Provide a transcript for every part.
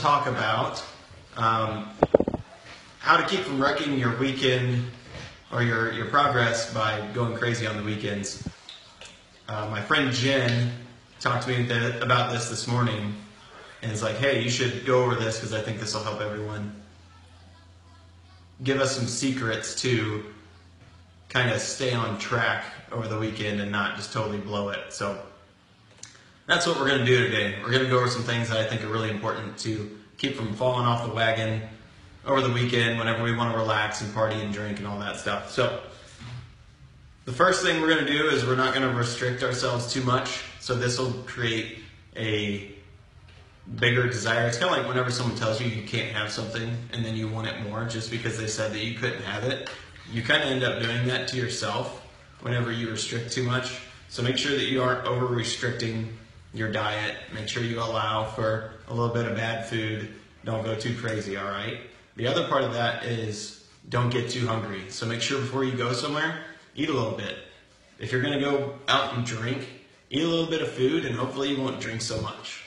talk about how to keep from wrecking your weekend or your progress by going crazy on the weekends. My friend Jen talked to me about this morning, and is like, hey, you should go over this because I think this will help everyone. Give us some secrets to kind of stay on track over the weekend and not just totally blow it. So that's what we're going to do today. We're going to go over some things that I think are really important to keep from falling off the wagon over the weekend whenever we want to relax and party and drink and all that stuff. So the first thing we're going to do is we're not going to restrict ourselves too much. So this will create a bigger desire. It's kind of like whenever someone tells you you can't have something and then you want it more just because they said that you couldn't have it. You kind of end up doing that to yourself whenever you restrict too much. So make sure that you aren't over-restricting your diet. Make sure you allow for a little bit of bad food. Don't go too crazy, all right? The other part of that is don't get too hungry. So make sure before you go somewhere, eat a little bit. If you're going to go out and drink, eat a little bit of food and hopefully you won't drink so much.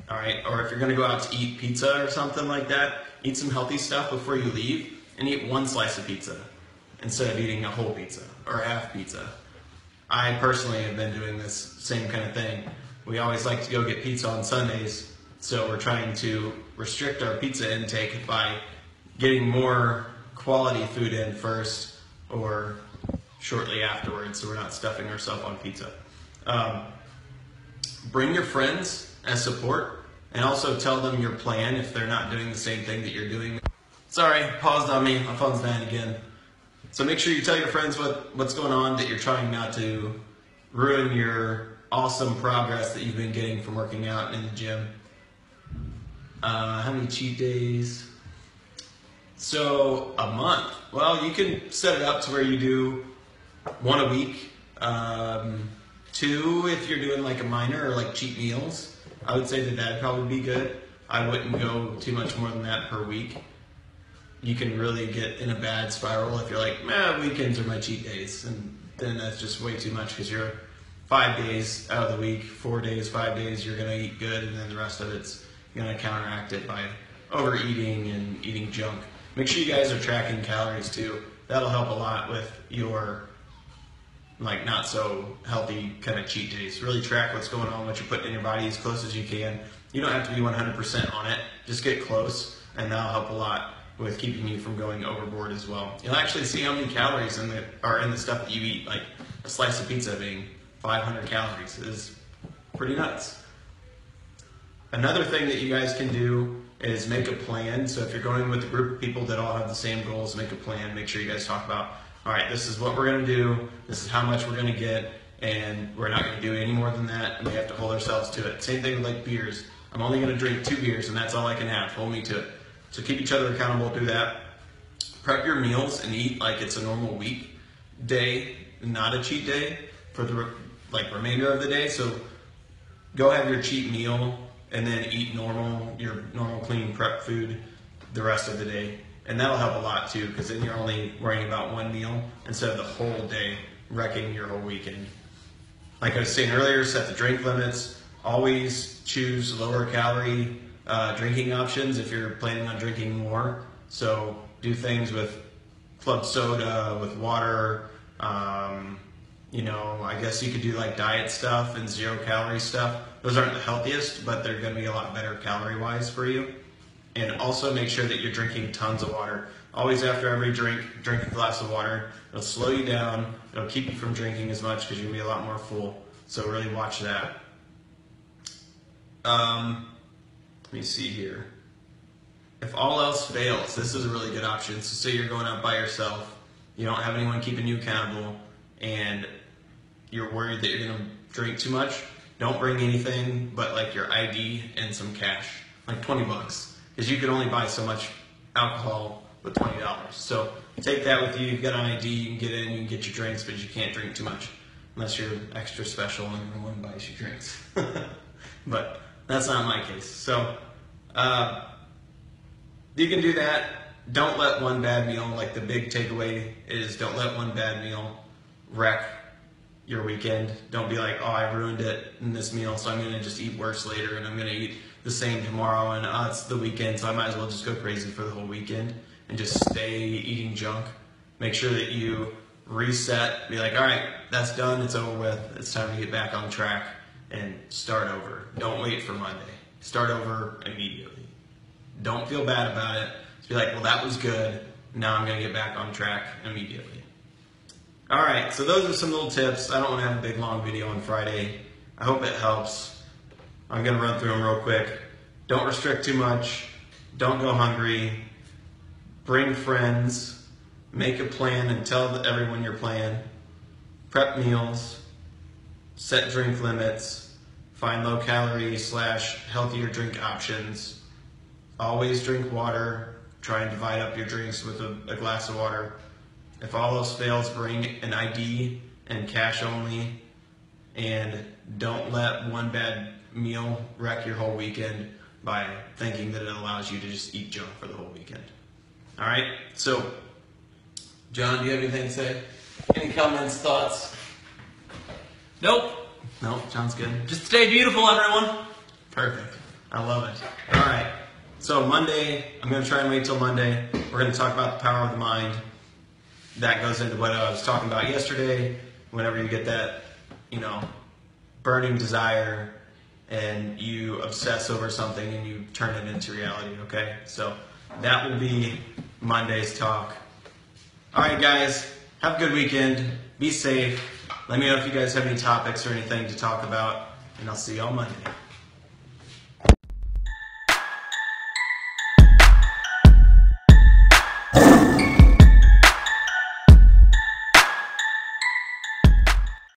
All right? Or if you're going to go out to eat pizza or something like that, eat some healthy stuff before you leave and eat one slice of pizza instead of eating a whole pizza or a half pizza. I personally have been doing this same kind of thing. We always like to go get pizza on Sundays, so we're trying to restrict our pizza intake by getting more quality food in first or shortly afterwards, so we're not stuffing ourselves on pizza. Bring your friends as support, and also tell them your plan if they're not doing the same thing that you're doing. Sorry, paused on me. My phone's dying again. So make sure you tell your friends what's going on, that you're trying not to ruin your awesome progress that you've been getting from working out in the gym. How many cheat days? So a month. Well, you can set it up to where you do one a week. Two if you're doing like a minor or like cheat meals. I would say that that'd probably be good. I wouldn't go too much more than that per week. You can really get in a bad spiral if you're like, man, weekends are my cheat days. And then that's just way too much because you're 5 days out of the week, 4 days, 5 days, you're going to eat good. And then the rest of it's going to counteract it by overeating and eating junk. Make sure you guys are tracking calories too. That'll help a lot with your like not so healthy kind of cheat days. Really track what's going on, what you're putting in your body as close as you can. You don't have to be 100% on it. Just get close and that'll help a lot with keeping you from going overboard as well. You'll actually see how many calories are in the stuff that you eat. Like a slice of pizza being 500 calories is pretty nuts. Another thing that you guys can do is make a plan. So if you're going with a group of people that all have the same goals, make a plan. Make sure you guys talk about, all right, this is what we're going to do. This is how much we're going to get. And we're not going to do any more than that. And we have to hold ourselves to it. Same thing with like beers. I'm only going to drink 2 beers and that's all I can have. Hold me to it. So keep each other accountable, do that. Prep your meals and eat like it's a normal week day, not a cheat day for the remainder of the day. So go have your cheat meal and then eat your normal clean prep food the rest of the day. And that'll help a lot too, because then you're only worrying about one meal instead of the whole day wrecking your whole weekend. Like I was saying earlier, set the drink limits. Always choose lower calorie drinking options if you're planning on drinking more. So do things with club soda, with water. I guess you could do like diet stuff and 0 calorie stuff. Those aren't the healthiest, but they're going to be a lot better calorie wise for you. And also make sure that you're drinking tons of water. Always after every drink a glass of water. It'll slow you down. It'll keep you from drinking as much because you're going to be a lot more full. So really watch that. Let me see here. If all else fails, this is a really good option. So say you're going out by yourself, you don't have anyone keeping you accountable, and you're worried that you're going to drink too much, don't bring anything but like your ID and some cash, like 20 bucks, because you can only buy so much alcohol with $20. So take that with you. You've got an ID, you can get in, you can get your drinks, but you can't drink too much unless you're extra special and everyone buys you drinks. But that's not my case. So you can do that. Don't let one bad meal, like the big takeaway is don't let one bad meal wreck your weekend. Don't be like, oh, I ruined it in this meal, so I'm going to just eat worse later and I'm going to eat the same tomorrow, and it's the weekend, so I might as well just go crazy for the whole weekend and just stay eating junk. Make sure that you reset, be like, all right, that's done, it's over with, it's time to get back on track and start over. Don't wait for Monday. Start over immediately. Don't feel bad about it. Just be like, well, that was good. Now I'm going to get back on track immediately. All right, so those are some little tips. I don't want to have a big, long video on Friday. I hope it helps. I'm going to run through them real quick. Don't restrict too much. Don't go hungry. Bring friends. Make a plan and tell everyone your plan. Prep meals. Set drink limits. Find low-calorie / healthier drink options. Always drink water. Try and divide up your drinks with a glass of water. If all else fails, bring an ID and cash only. And don't let one bad meal wreck your whole weekend by thinking that it allows you to just eat junk for the whole weekend. All right? So, John, do you have anything to say? Any comments, thoughts? Nope. Nope, John's good. Just stay beautiful, everyone. Perfect. I love it. All right. So Monday, I'm going to try and wait till Monday. We're going to talk about the power of the mind. That goes into what I was talking about yesterday. Whenever you get that, burning desire and you obsess over something and you turn it into reality, okay? So that will be Monday's talk. All right, guys. Have a good weekend. Be safe. Let me know if you guys have any topics or anything to talk about, and I'll see you on Monday.